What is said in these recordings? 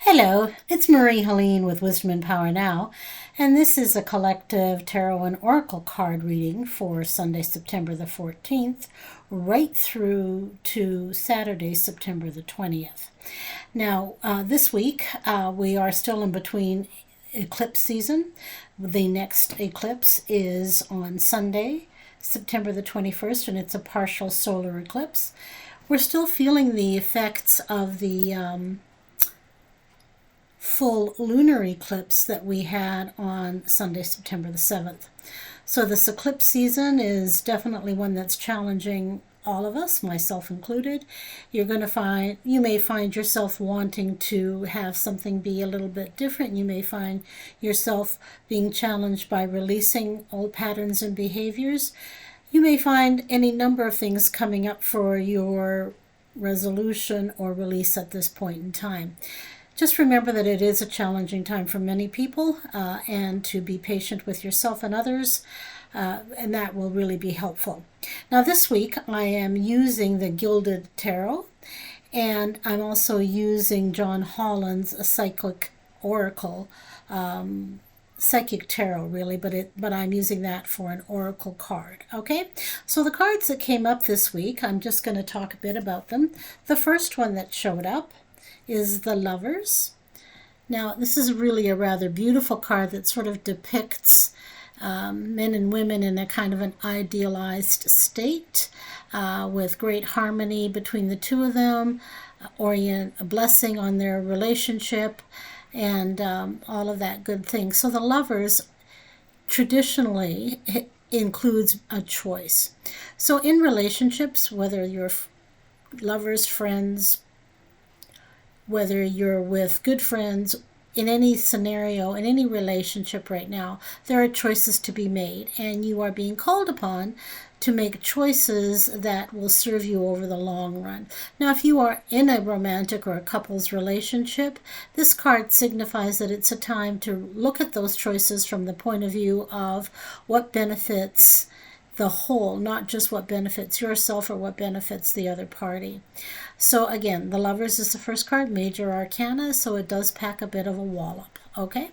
Hello, it's Marie-Helene with Wisdom and Power Now, and this is a collective tarot and oracle card reading for Sunday, September the 14th, right through to Saturday, September the 20th. Now, this week, we are still in between eclipse season. The next eclipse is on Sunday, September the 21st, and it's a partial solar eclipse. We're still feeling the effects of the full lunar eclipse that we had on Sunday, September the 7th. So this eclipse season is definitely one that's challenging all of us, myself included. You may find yourself wanting to have something be a little bit different. You may find yourself being challenged by releasing old patterns and behaviors. You may find any number of things coming up for your resolution or release at this point in time. Just remember that it is a challenging time for many people, and to be patient with yourself and others, and that will really be helpful. Now this week I am using the Gilded Tarot, and I'm also using John Holland's Psychic Oracle, Psychic Tarot really, but I'm using that for an oracle card. Okay, so the cards that came up this week, I'm just going to talk a bit about them. The first one that showed up is the Lovers. Now, this is really a rather beautiful card that sort of depicts men and women in a kind of an idealized state, with great harmony between the two of them, orient a blessing on their relationship, and all of that good thing. So the Lovers traditionally includes a choice. So in relationships, whether you're lovers, friends, whether you're with good friends, in any scenario, in any relationship right now, there are choices to be made, and you are being called upon to make choices that will serve you over the long run. Now, if you are in a romantic or a couple's relationship, this card signifies that it's a time to look at those choices from the point of view of what benefits the whole, not just what benefits yourself or what benefits the other party. So again, the Lovers is the first card, major arcana, so it does pack a bit of a wallop, okay?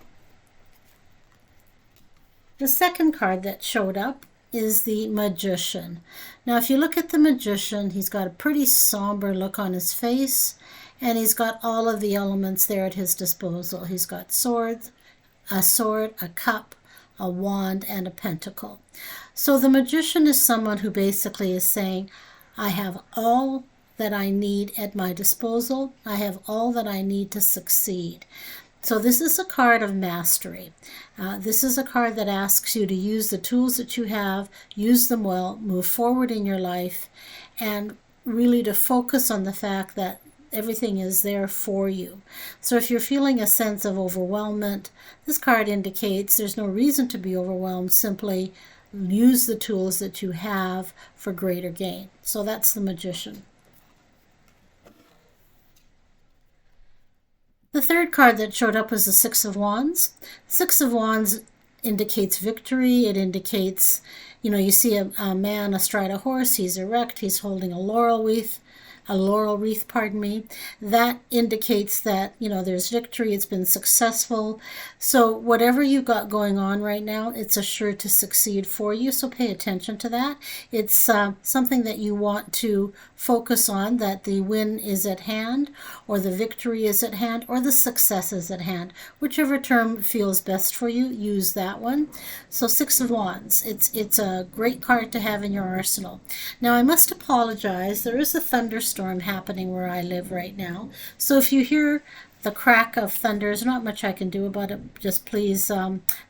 The second card that showed up is the Magician. Now, if you look at the Magician, he's got a pretty somber look on his face, and he's got all of the elements there at his disposal. He's got a sword, a cup, a wand, and a pentacle. So the Magician is someone who basically is saying, I have all that I need at my disposal. I have all that I need to succeed. So this is a card of mastery. This is a card that asks you to use the tools that you have, use them well, move forward in your life, and really to focus on the fact that everything is there for you. So if you're feeling a sense of overwhelmment, this card indicates there's no reason to be overwhelmed. Simply use the tools that you have for greater gain. So that's the Magician. The third card that showed up was the Six of Wands. Six of Wands indicates victory. It indicates, you see a man astride a horse. He's erect. He's holding a laurel wreath. That indicates that, there's victory. It's been successful. So whatever you've got going on right now, it's assured to succeed for you. So pay attention to that. It's something that you want to focus on, that the win is at hand, or the victory is at hand, or the success is at hand. Whichever term feels best for you, use that one. So Six of Wands, it's a great card to have in your arsenal. Now, I must apologize. There is a thunderstorm happening where I live right now. So if you hear the crack of thunder, there's not much I can do about it. Just please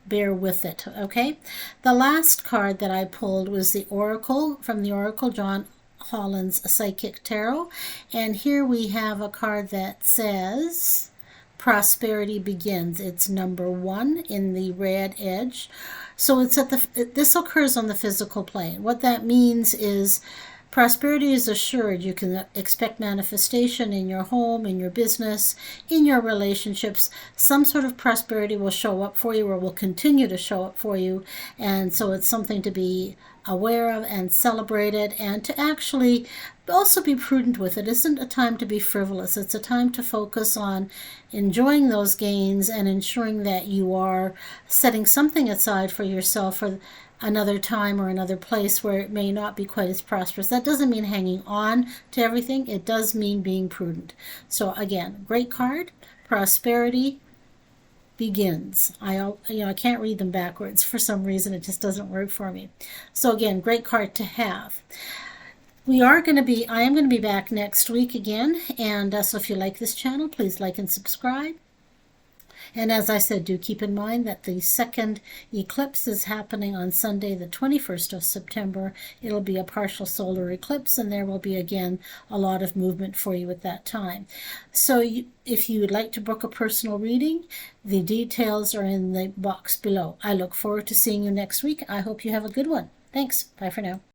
bear with it, okay? The last card that I pulled was the Oracle, from the Oracle, John Holland's Psychic Tarot. And here we have a card that says, Prosperity Begins. It's number 1 in the red edge. So it's this occurs on the physical plane. What that means is prosperity is assured. You can expect manifestation in your home, in your business, in your relationships. Some sort of prosperity will show up for you, or will continue to show up for you. And so it's something to be aware of and celebrate it, and to actually also be prudent with it. It isn't a time to be frivolous. It's a time to focus on enjoying those gains and ensuring that you are setting something aside for yourself for another time or another place where it may not be quite as prosperous. That doesn't mean hanging on to everything. It does mean being prudent. So again, great card. Prosperity begins. I can't read them backwards for some reason. It just doesn't work for me. So again, great card to have. I am going to be back next week again, and so if you like this channel, please like and subscribe. And as I said, do keep in mind that the second eclipse is happening on Sunday, the 21st of September. It'll be a partial solar eclipse, and there will be, again, a lot of movement for you at that time. So if you would like to book a personal reading, the details are in the box below. I look forward to seeing you next week. I hope you have a good one. Thanks. Bye for now.